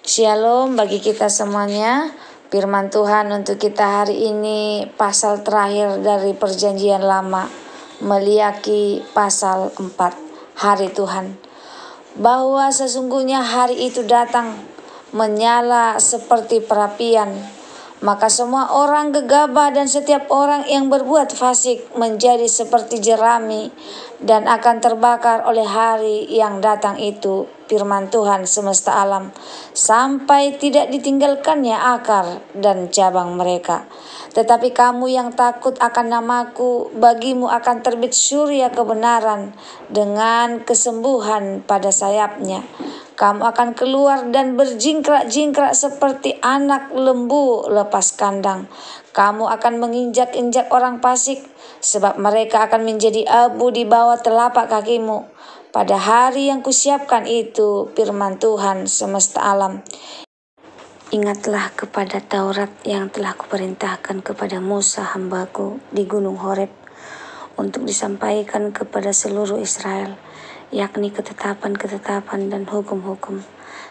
Shalom bagi kita semuanya. Firman Tuhan untuk kita hari ini pasal terakhir dari perjanjian lama, Maliaki pasal 4, hari Tuhan. Bahwa sesungguhnya hari itu datang menyala seperti perapian, maka semua orang gegabah dan setiap orang yang berbuat fasik menjadi seperti jerami dan akan terbakar oleh hari yang datang itu, firman Tuhan semesta alam, sampai tidak ditinggalkannya akar dan cabang mereka. Tetapi kamu yang takut akan namaku, bagimu akan terbit surya kebenaran dengan kesembuhan pada sayapnya. Kamu akan keluar dan berjingkrak-jingkrak seperti anak lembu lepas kandang. Kamu akan menginjak-injak orang fasik, sebab mereka akan menjadi abu di bawah telapak kakimu. Pada hari yang kusiapkan itu, firman Tuhan semesta alam. Ingatlah kepada Taurat yang telah kuperintahkan kepada Musa hambaku di Gunung Horeb untuk disampaikan kepada seluruh Israel, yakni ketetapan-ketetapan dan hukum-hukum.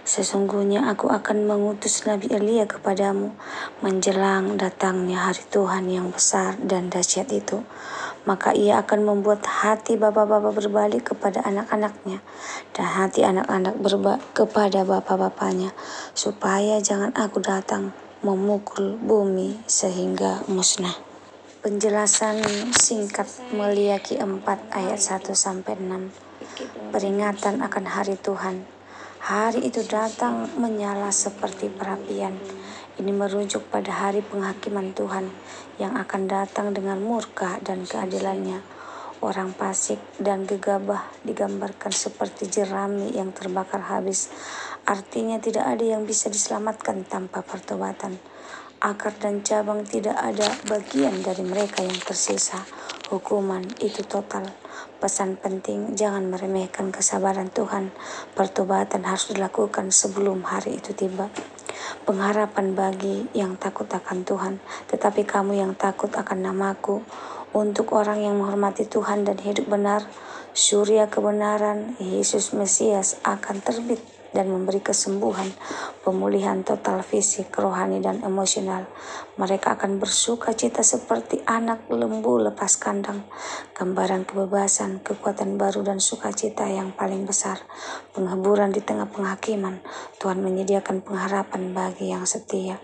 Sesungguhnya aku akan mengutus Nabi Elia kepadamu menjelang datangnya hari Tuhan yang besar dan dahsyat itu. Maka ia akan membuat hati bapak-bapak berbalik kepada anak-anaknya dan hati anak-anak kepada bapak-bapaknya, supaya jangan aku datang memukul bumi sehingga musnah. Penjelasan singkat Maliaki 4 ayat 1-6. Peringatan akan hari Tuhan. Hari itu datang menyala seperti perapian. Ini merujuk pada hari penghakiman Tuhan yang akan datang dengan murka dan keadilannya. Orang fasik dan gegabah digambarkan seperti jerami yang terbakar habis. Artinya tidak ada yang bisa diselamatkan tanpa pertobatan. Akar dan cabang tidak ada bagian dari mereka yang tersisa. Hukuman itu total. Pesan penting, jangan meremehkan kesabaran Tuhan. Pertobatan harus dilakukan sebelum hari itu tiba. Pengharapan bagi yang takut akan Tuhan. Tetapi kamu yang takut akan namaku, untuk orang yang menghormati Tuhan dan hidup benar, surya kebenaran Yesus Mesias akan terbit dan memberi kesembuhan, pemulihan total fisik, rohani, dan emosional. Mereka akan bersuka cita seperti anak lembu lepas kandang. Gambaran kebebasan, kekuatan baru, dan sukacita yang paling besar. Penghiburan di tengah penghakiman. Tuhan menyediakan pengharapan bagi yang setia.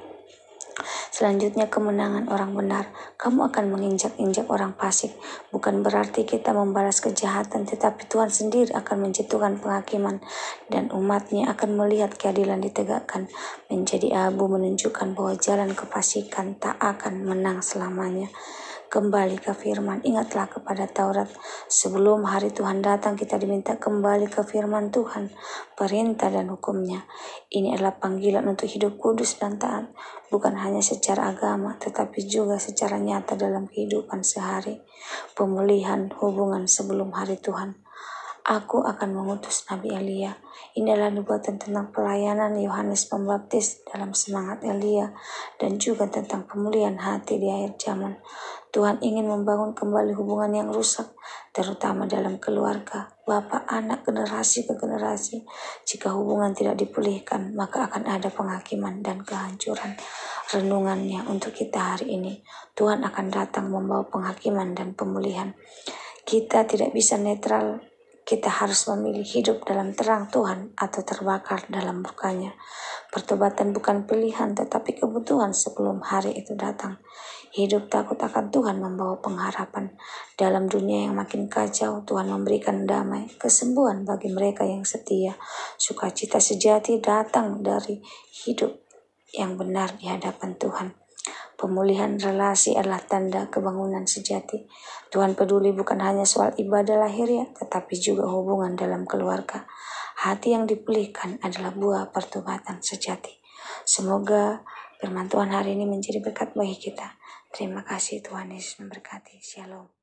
Selanjutnya, kemenangan orang benar. Kamu akan menginjak-injak orang fasik. Bukan berarti kita membalas kejahatan, tetapi Tuhan sendiri akan menjatuhkan penghakiman dan umatnya akan melihat keadilan ditegakkan. Menjadi abu menunjukkan bahwa jalan kefasikan tak akan menang selamanya. Kembali ke firman, ingatlah kepada Taurat. Sebelum hari Tuhan datang, kita diminta kembali ke firman Tuhan, perintah dan hukumnya. Ini adalah panggilan untuk hidup kudus dan taat, bukan hanya secara agama, tetapi juga secara nyata dalam kehidupan sehari. Pemulihan hubungan sebelum hari Tuhan. Aku akan mengutus Nabi Elia. Ini adalah nubuatan tentang pelayanan Yohanes Pembaptis dalam semangat Elia dan juga tentang pemulihan hati di akhir zaman. Tuhan ingin membangun kembali hubungan yang rusak, terutama dalam keluarga, bapak, anak, generasi ke generasi. Jika hubungan tidak dipulihkan, maka akan ada penghakiman dan kehancuran. Renungannya untuk kita hari ini, Tuhan akan datang membawa penghakiman dan pemulihan. Kita tidak bisa netral. Kita harus memilih hidup dalam terang Tuhan atau terbakar dalam murkanya. Pertobatan bukan pilihan tetapi kebutuhan sebelum hari itu datang. Hidup takut akan Tuhan membawa pengharapan. Dalam dunia yang makin kacau, Tuhan memberikan damai, kesembuhan bagi mereka yang setia. Sukacita sejati datang dari hidup yang benar di hadapan Tuhan. Pemulihan relasi adalah tanda kebangunan sejati. Tuhan peduli bukan hanya soal ibadah lahiriah, tetapi juga hubungan dalam keluarga. Hati yang dipulihkan adalah buah pertobatan sejati. Semoga firman Tuhan hari ini menjadi berkat bagi kita. Terima kasih, Tuhan Yesus memberkati. Shalom.